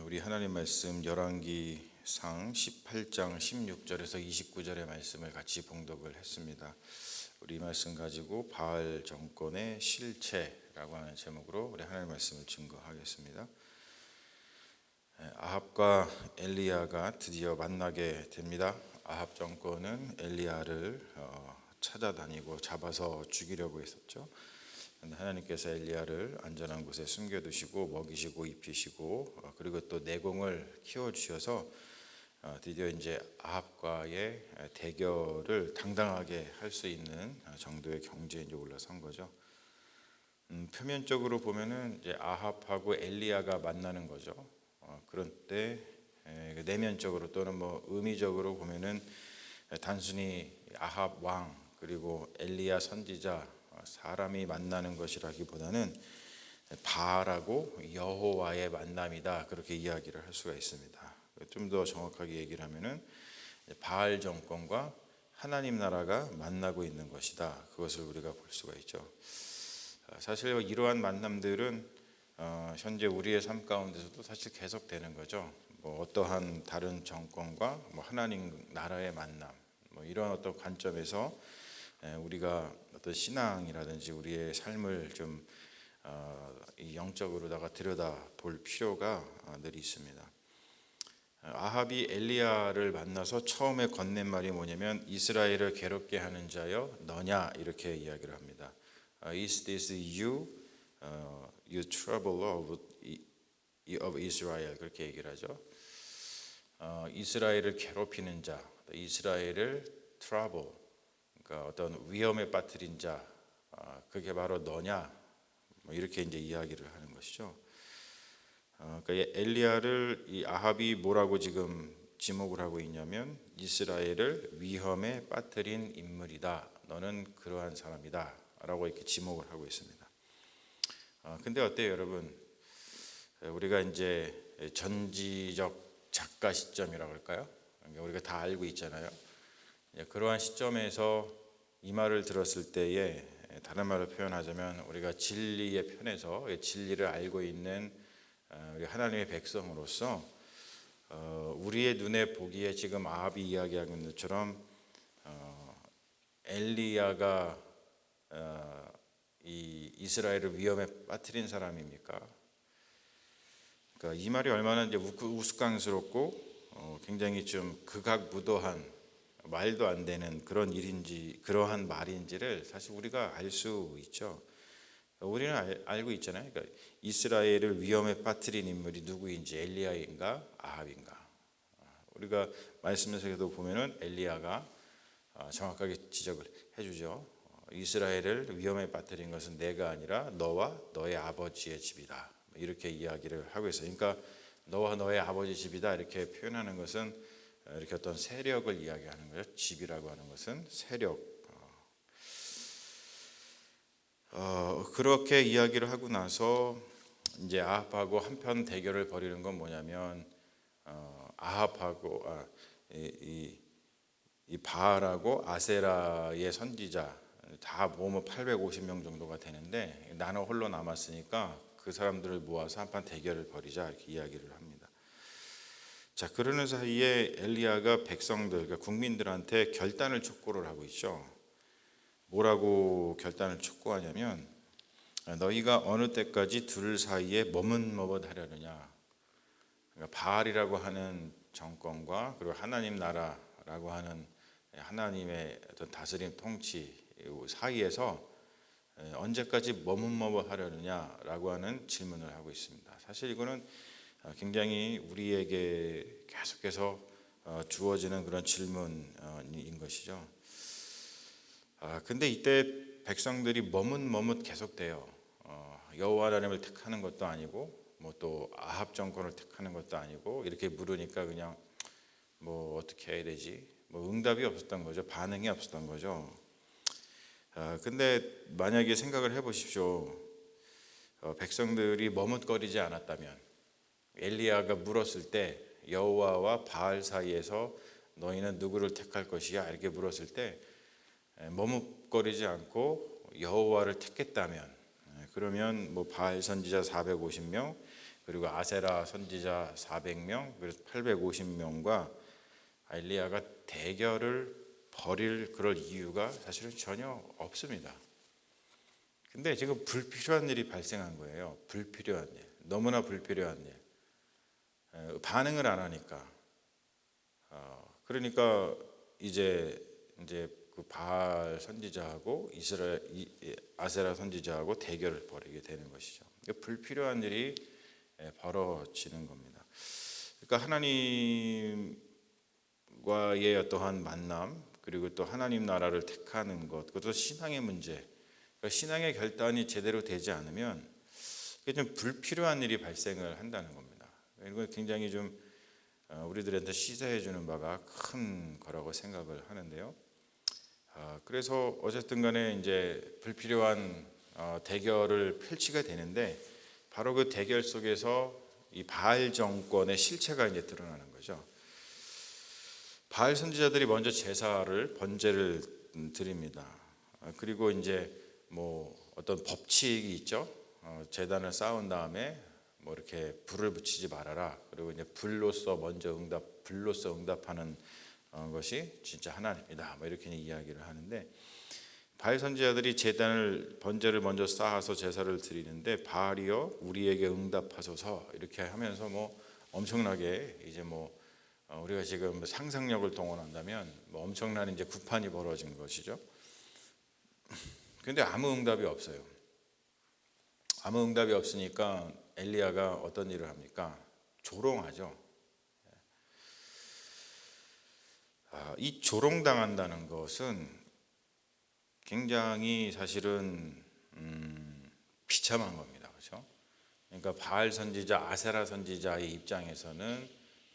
우리 하나님 말씀 열왕기상 18장 16절에서 29절의 말씀을 같이 봉독을 했습니다. 우리 말씀 가지고 바알 정권의 실체라고 하는 제목으로 우리 하나님 말씀을 증거하겠습니다. 아합과 엘리야가 드디어 만나게 됩니다. 아합 정권은 엘리야를 찾아다니고 잡아서 죽이려고 했었죠. 하나님께서 엘리야를 안전한 곳에 숨겨두시고 먹이시고 입히시고 그리고 또 내공을 키워주셔서 드디어 이제 아합과의 대결을 당당하게 할 수 있는 정도의 경지에 이제 올라선 거죠. 표면적으로 보면은 이제 아합하고 엘리야가 만나는 거죠. 그런 때 내면적으로 또는 뭐 의미적으로 보면은 단순히 아합 왕 그리고 엘리야 선지자 사람이 만나는 것이라기보다는 바알하고 여호와의 만남이다, 그렇게 이야기를 할 수가 있습니다. 좀 더 정확하게 얘기를 하면은 바알 정권과 하나님 나라가 만나고 있는 것이다, 그것을 우리가 볼 수가 있죠. 사실 이러한 만남들은 현재 우리의 삶 가운데서도 사실 계속되는 거죠. 뭐 어떠한 다른 정권과 뭐 하나님 나라의 만남, 뭐 이런 어떤 관점에서 우리가 어떤 신앙이라든지 우리의 삶을 좀 영적으로다가 들여다볼 필요가 늘 있습니다. 아합이 엘리야를 만나서 처음에 건넨 말이 뭐냐면 이스라엘을 괴롭게 하는 자여 너냐, 이렇게 이야기를 합니다. Is this you trouble of Israel, 그렇게 얘기를 하죠. 이스라엘을 괴롭히는 자, 이스라엘을 trouble, 그러니까 어떤 위험에 빠뜨린 자, 그게 바로 너냐, 뭐 이렇게 이제 이야기를 하는 것이죠. 그러니까 엘리야를 이 아합이 뭐라고 지금 지목을 하고 있냐면 이스라엘을 위험에 빠뜨린 인물이다, 너는 그러한 사람이다라고 이렇게 지목을 하고 있습니다. 근데 어때요, 여러분? 우리가 이제 전지적 작가 시점이라고 할까요? 그러니까 우리가 다 알고 있잖아요. 그러한 시점에서 이 말을 들었을 때에 다른 말로 표현하자면 우리가 진리의 편에서 진리를 알고 있는 우리 하나님의 백성으로서 우리의 눈에 보기에 지금 아합이 이야기하고 있는 것처럼 엘리야가 이 이스라엘을 위험에 빠뜨린 사람입니까? 그러니까 이 말이 얼마나 이제 우스꽝스럽고 굉장히 좀 극악무도한 말도 안 되는 그런 일인지, 그러한 말인지를 사실 우리가 알 수 있죠. 우리는 알고 있잖아요. 그러니까 이스라엘을 위험에 빠뜨린 인물이 누구인지, 엘리야인가 아합인가. 우리가 말씀에서도 보면은 엘리야가 정확하게 지적을 해주죠. 이스라엘을 위험에 빠뜨린 것은 내가 아니라 너와 너의 아버지의 집이다, 이렇게 이야기를 하고 있어요. 그러니까 너와 너의 아버지 집이다 이렇게 표현하는 것은 이렇게 어떤 세력을 이야기하는 거죠. 집이라고 하는 것은 세력. 그렇게 이야기를 하고 나서 이제 아합하고 한편 대결을 벌이는 건 뭐냐면 아합하고 이 바알하고 아세라의 선지자 다 모으면 850명 정도가 되는데 나는 홀로 남았으니까 그 사람들을 모아서 한판 대결을 벌이자, 이렇게 이야기를 합니다. 자, 그러는 사이에 엘리야가 백성들, 그러니까 국민들한테 결단을 촉구를 하고 있죠. 뭐라고 결단을 촉구하냐면 너희가 어느 때까지 둘 사이에 머뭇머뭇하려느냐. 그러니까 바알이라고 하는 정권과 그리고 하나님 나라라고 하는 하나님의 어떤 다스림 통치 사이에서 언제까지 머뭇머뭇하려느냐라고 하는 질문을 하고 있습니다. 사실 이거는 굉장히 우리에게 계속해서 주어지는 그런 질문인 것이죠. 근데 이때 백성들이 머뭇머뭇 계속돼요. 여호와 하나님을 택하는 것도 아니고 뭐 또 아합 정권을 택하는 것도 아니고 이렇게 물으니까 그냥 뭐 어떻게 해야 되지? 뭐 응답이 없었던 거죠. 반응이 없었던 거죠. 근데 만약에 생각을 해보십시오. 백성들이 머뭇거리지 않았다면, 엘리야가 물었을 때 여호와와 바알 사이에서 너희는 누구를 택할 것이야, 이렇게 물었을 때 머뭇거리지 않고 여호와를 택했다면, 그러면 뭐 바알 선지자 450명 그리고 아세라 선지자 400명, 그래서 850명과 엘리야가 대결을 벌일 그럴 이유가 사실은 전혀 없습니다. 근데 지금 불필요한 일이 발생한 거예요. 불필요한 일, 너무나 불필요한 일. 반응을 안 하니까. 그러니까 이제 그 바알 선지자하고 아세라 선지자하고 대결을 벌이게 되는 것이죠. 불필요한 일이 벌어지는 겁니다. 그러니까 하나님과의 어떠한 만남, 그리고 또 하나님 나라를 택하는 것, 그것도 신앙의 문제. 그러니까 신앙의 결단이 제대로 되지 않으면 좀 불필요한 일이 발생을 한다는 겁니다. 이건 굉장히 좀 우리들한테 시사해 주는 바가 큰 거라고 생각을 하는데요. 그래서 어쨌든 간에 이제 불필요한 대결을 펼치게 되는데, 바로 그 대결 속에서 이 바알 정권의 실체가 이제 드러나는 거죠. 바알 선지자들이 먼저 번제를 드립니다. 그리고 이제 뭐 어떤 법칙이 있죠. 제단을 쌓은 다음에 뭐 이렇게 불을 붙이지 말아라. 그리고 이제 불로서 응답하는 것이 진짜 하나님이다. 뭐 이렇게 이야기를 하는데, 바알 선지자들이 번제를 먼저 쌓아서 제사를 드리는데, 바알이여 우리에게 응답하소서 이렇게 하면서 뭐 엄청나게 이제 뭐 우리가 지금 상상력을 동원한다면 뭐 엄청난 이제 구판이 벌어진 것이죠. 근데 아무 응답이 없어요. 아무 응답이 없으니까 엘리야가 어떤 일을 합니까? 조롱하죠. 이 조롱당한다는 것은 굉장히 사실은 비참한 겁니다. 그렇죠? 그러니까 바알 선지자, 아세라 선지자의 입장에서는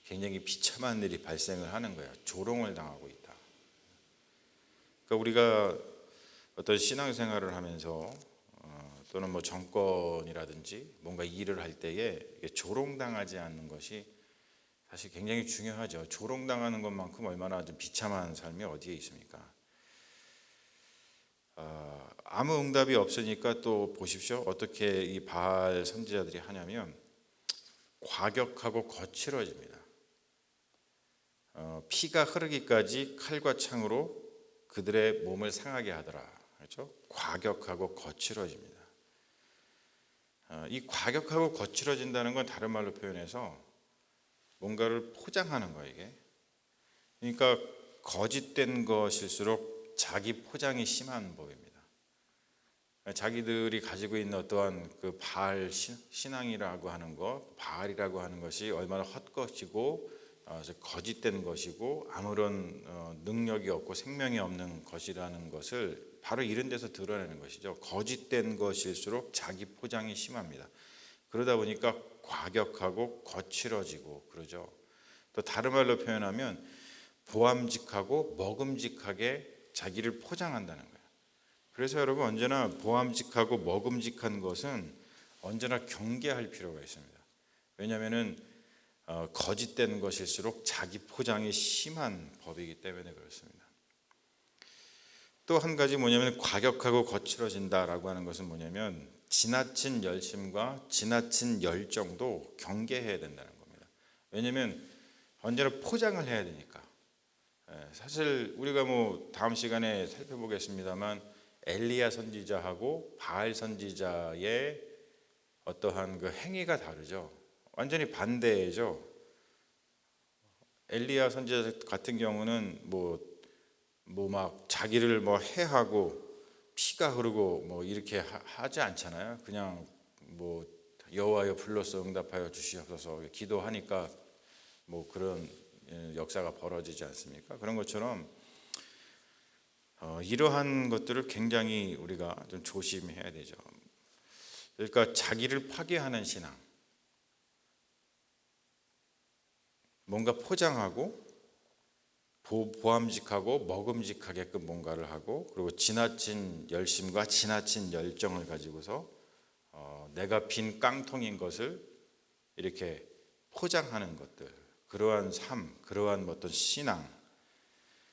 굉장히 비참한 일이 발생을 하는 거예요. 조롱을 당하고 있다. 그러니까 우리가 어떤 신앙생활을 하면서 또는 뭐 정권이라든지 뭔가 일을 할 때에 조롱당하지 않는 것이 사실 굉장히 중요하죠. 조롱당하는 것만큼 얼마나 좀 비참한 삶이 어디에 있습니까? 아무 응답이 없으니까 또 보십시오. 어떻게 이 바알 선지자들이 하냐면 과격하고 거칠어집니다. 피가 흐르기까지 칼과 창으로 그들의 몸을 상하게 하더라. 그렇죠? 과격하고 거칠어집니다. 이 과격하고 거칠어진다는 건 다른 말로 표현해서 뭔가를 포장하는 거예요, 이게. 그러니까 거짓된 것일수록 자기 포장이 심한 법입니다. 자기들이 가지고 있는 어떠한 그 바알 신앙이라고 하는 것, 바알이라고 하는 것이 얼마나 헛것이고 거짓된 것이고 아무런 능력이 없고 생명이 없는 것이라는 것을 바로 이런 데서 드러내는 것이죠. 거짓된 것일수록 자기 포장이 심합니다. 그러다 보니까 과격하고 거칠어지고 그러죠. 또 다른 말로 표현하면 보암직하고 먹음직하게 자기를 포장한다는 거예요. 그래서 여러분, 언제나 보암직하고 먹음직한 것은 언제나 경계할 필요가 있습니다. 왜냐하면 거짓된 것일수록 자기 포장이 심한 법이기 때문에 그렇습니다. 또 한 가지 뭐냐면 과격하고 거칠어진다라고 하는 것은 뭐냐면 지나친 열심과 지나친 열정도 경계해야 된다는 겁니다. 왜냐하면 언제나 포장을 해야 되니까. 사실 우리가 뭐 다음 시간에 살펴보겠습니다만 엘리야 선지자하고 바알 선지자의 어떠한 그 행위가 다르죠. 완전히 반대죠. 엘리야 선지자 같은 경우는 뭐 막 자기를 뭐 해하고 피가 흐르고 뭐 이렇게 하지 않잖아요. 그냥 뭐 여호와여 불러서 응답하여 주시옵소서 기도하니까 뭐 그런 역사가 벌어지지 않습니까? 그런 것처럼 이러한 것들을 굉장히 우리가 좀 조심해야 되죠. 그러니까 자기를 파괴하는 신앙, 뭔가 포장하고 보암직하고 먹음직하게끔 뭔가를 하고, 그리고 지나친 열심과 지나친 열정을 가지고서 내가 빈 깡통인 것을 이렇게 포장하는 것들, 그러한 삶, 그러한 어떤 신앙,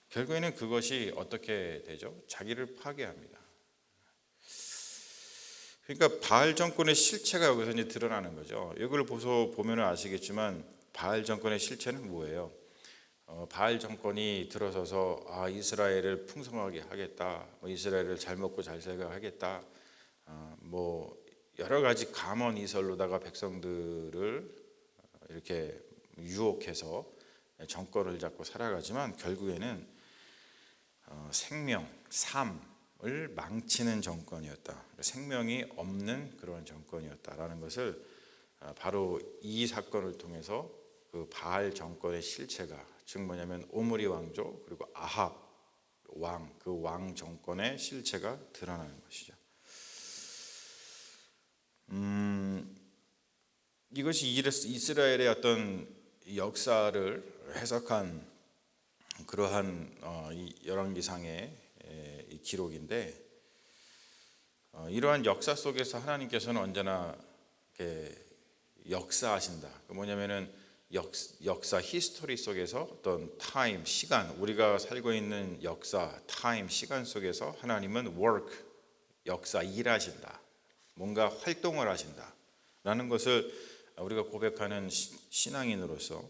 결국에는 그것이 어떻게 되죠? 자기를 파괴합니다. 그러니까 바알 정권의 실체가 여기서 이제 드러나는 거죠. 이걸 보면 아시겠지만 바알 정권의 실체는 뭐예요? 바알 정권이 들어서서 이스라엘을 풍성하게 하겠다, 이스라엘을 잘 먹고 잘 살게 하겠다, 뭐 여러 가지 감언이설로다가 백성들을 이렇게 유혹해서 정권을 잡고 살아가지만 결국에는 생명, 삶을 망치는 정권이었다. 생명이 없는 그런 정권이었다라는 것을 바로 이 사건을 통해서 그 바알 정권의 실체가, 즉 뭐냐면 오므리 왕조 그리고 아합 왕, 그 왕 정권의 실체가 드러나는 것이죠. 이것이 이스라엘의 어떤 역사를 해석한 그러한 이 열왕기상의 이 기록인데, 이러한 역사 속에서 하나님께서는 언제나 이렇게 역사하신다. 뭐냐면은 역사 히스토리 속에서 어떤 타임, 시간, 우리가 살고 있는 역사, 타임, 시간 속에서 하나님은 work, 역사, 일하신다. 뭔가 활동을 하신다 라는 것을 우리가 고백하는 신앙인으로서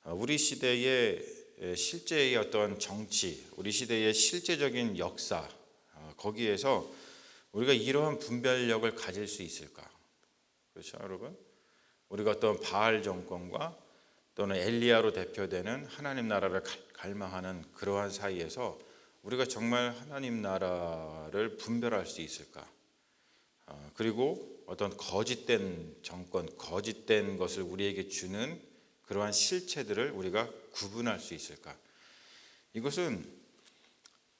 우리 시대의 실제의 어떤 정치, 우리 시대의 실제적인 역사, 거기에서 우리가 이러한 분별력을 가질 수 있을까? 그렇죠, 여러분? 우리가 어떤 바알 정권과 또는 엘리야로 대표되는 하나님 나라를 갈망하는 그러한 사이에서 우리가 정말 하나님 나라를 분별할 수 있을까? 그리고 어떤 거짓된 정권, 거짓된 것을 우리에게 주는 그러한 실체들을 우리가 구분할 수 있을까? 이것은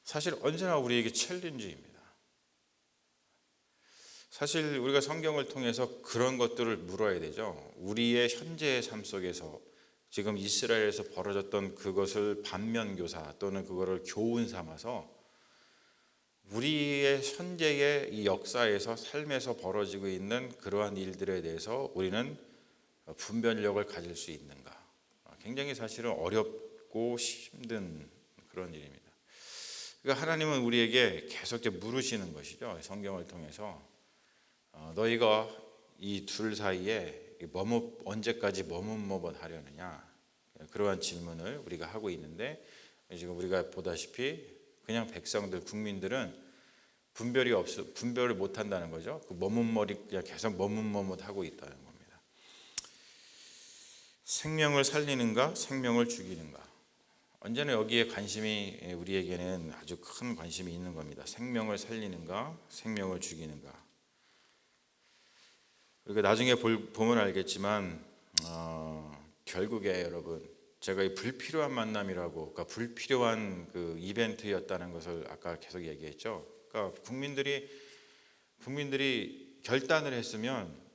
사실 언제나 우리에게 챌린지입니다. 사실 우리가 성경을 통해서 그런 것들을 물어야 되죠. 우리의 현재의 삶 속에서 지금 이스라엘에서 벌어졌던 그것을 반면교사 또는 그거를 교훈 삼아서 우리의 현재의 이 역사에서 삶에서 벌어지고 있는 그러한 일들에 대해서 우리는 분별력을 가질 수 있는가? 굉장히 사실은 어렵고 힘든 그런 일입니다. 그러니까 하나님은 우리에게 계속 물으시는 것이죠. 성경을 통해서 너희가 이 둘 사이에 언제까지 머뭇머뭇하려느냐, 그러한 질문을 우리가 하고 있는데, 지금 우리가 보다시피 그냥 백성들, 국민들은 분별을 못한다는 거죠. 그 그냥 계속 머뭇머뭇하고 있다는 겁니다. 생명을 살리는가, 생명을 죽이는가. 언제나 여기에 관심이 우리에게는 아주 큰 관심이 있는 겁니다. 생명을 살리는가, 생명을 죽이는가. 그러니까 나중에 보면 알겠지만 결국에 여러분, 제가 이 불필요한 만남이라고, 그러니까 불필요한 그 이벤트였다는 것을 아까 계속 얘기했죠. 그러니까 국민들이 결단을 했으면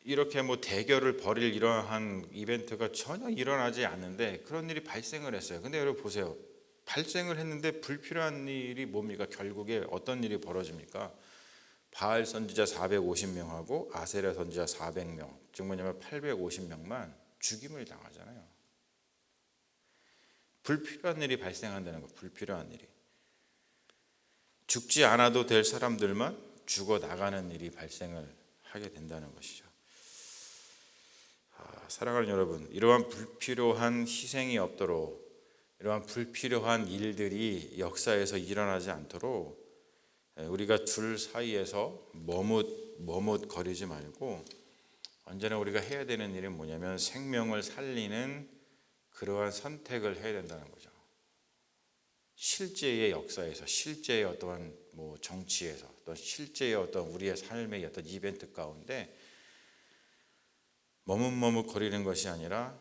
이렇게 대결을 벌일 이러한 이벤트가 전혀 일어나지 않는데 그런 일이 발생을 했어요. 근데 여러분 보세요. 발생을 했는데 불필요한 일이 뭡니까? 결국에 어떤 일이 벌어집니까? 바알 선지자 450명하고 아세라 선지자 400명, 즉 뭐냐면 850명만 죽임을 당하잖아요. 불필요한 일이 발생한다는 거, 불필요한 일이. 죽지 않아도 될 사람들만 죽어 나가는 일이 발생을 하게 된다는 것이죠. 사랑하는 여러분, 이러한 불필요한 희생이 없도록, 이러한 불필요한 일들이 역사에서 일어나지 않도록 우리가 둘 사이에서 머뭇거리지 말고 언제나 우리가 해야 되는 일은 뭐냐면 생명을 살리는 그러한 선택을 해야 된다는 거죠. 실제의 역사에서, 실제의 어떠한 정치에서, 또 실제의 어떤 우리의 삶의 어떤 이벤트 가운데 머뭇머뭇거리는 것이 아니라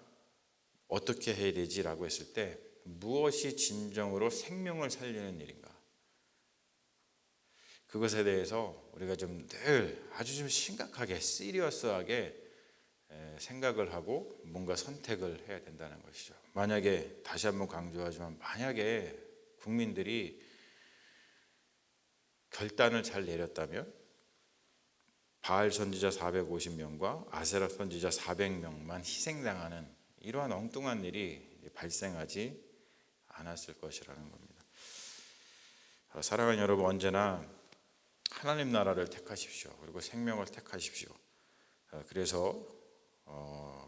어떻게 해야 되지라고 했을 때 무엇이 진정으로 생명을 살리는 일인가? 그것에 대해서 우리가 늘 아주 심각하게, 시리어스하게 생각을 하고 뭔가 선택을 해야 된다는 것이죠. 만약에, 다시 한번 강조하지만, 만약에 국민들이 결단을 잘 내렸다면 바알 선지자 450명과 아세라 선지자 400명만 희생당하는 이러한 엉뚱한 일이 발생하지 않았을 것이라는 겁니다. 사랑하는 여러분, 언제나 하나님 나라를 택하십시오. 그리고 생명을 택하십시오. 그래서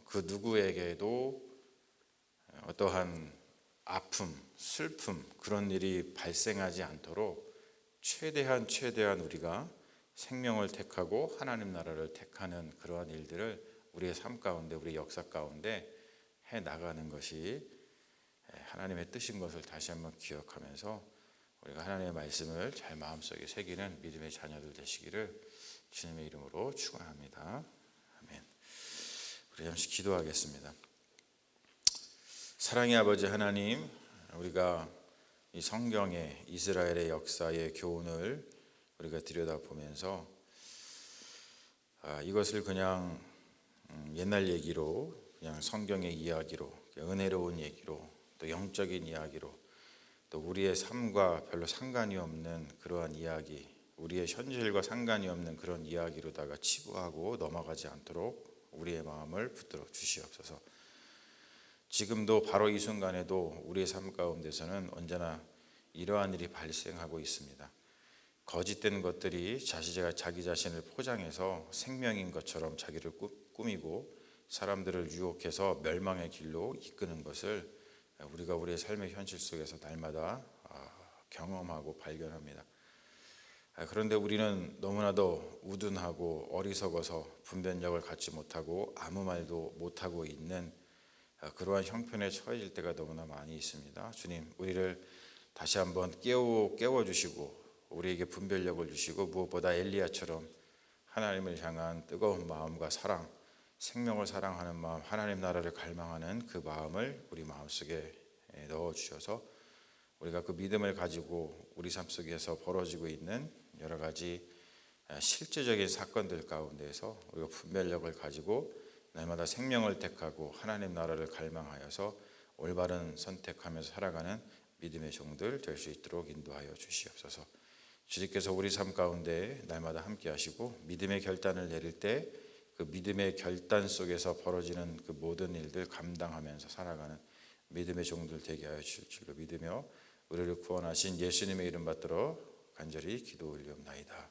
그 누구에게도 어떠한 아픔, 슬픔 그런 일이 발생하지 않도록 최대한 우리가 생명을 택하고 하나님 나라를 택하는 그러한 일들을 우리의 삶 가운데, 우리 역사 가운데 해 나가는 것이 하나님의 뜻인 것을 다시 한번 기억하면서 우리가 하나님의 말씀을 잘 마음속에 새기는 믿음의 자녀들 되시기를 주님의 이름으로 축원합니다. 아멘. 우리 잠시 기도하겠습니다. 사랑의 아버지 하나님, 우리가 이 성경의 이스라엘의 역사의 교훈을 우리가 들여다보면서 이것을 그냥 옛날 얘기로, 그냥 성경의 이야기로, 은혜로운 얘기로, 또 영적인 이야기로, 또 우리의 삶과 별로 상관이 없는 그러한 이야기, 우리의 현실과 상관이 없는 그런 이야기로다가 치부하고 넘어가지 않도록 우리의 마음을 붙들어 주시옵소서. 지금도 바로 이 순간에도 우리의 삶 가운데서는 언제나 이러한 일이 발생하고 있습니다. 거짓된 것들이 자기 자신을 포장해서 생명인 것처럼 자기를 꾸미고 사람들을 유혹해서 멸망의 길로 이끄는 것을 우리가 우리의 삶의 현실 속에서 날마다 경험하고 발견합니다. 그런데 우리는 너무나도 우둔하고 어리석어서 분별력을 갖지 못하고 아무 말도 못하고 있는 그러한 형편에 처해질 때가 너무나 많이 있습니다. 주님, 우리를 다시 한번 깨워주시고 우리에게 분별력을 주시고 무엇보다 엘리야처럼 하나님을 향한 뜨거운 마음과 사랑, 생명을 사랑하는 마음, 하나님 나라를 갈망하는 그 마음을 우리 마음속에 넣어주셔서 우리가 그 믿음을 가지고 우리 삶 속에서 벌어지고 있는 여러 가지 실제적인 사건들 가운데서 우리가 분별력을 가지고 날마다 생명을 택하고 하나님 나라를 갈망하여서 올바른 선택하면서 살아가는 믿음의 종들 될 수 있도록 인도하여 주시옵소서. 주님께서 우리 삶 가운데 날마다 함께 하시고 믿음의 결단을 내릴 때 그 믿음의 결단 속에서 벌어지는 그 모든 일들 감당하면서 살아가는 믿음의 종들 되게 하여 주실 줄로 믿으며 우리를 구원하신 예수님의 이름 받들어 간절히 기도 올리옵나이다.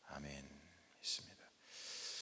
아멘. 있습니다.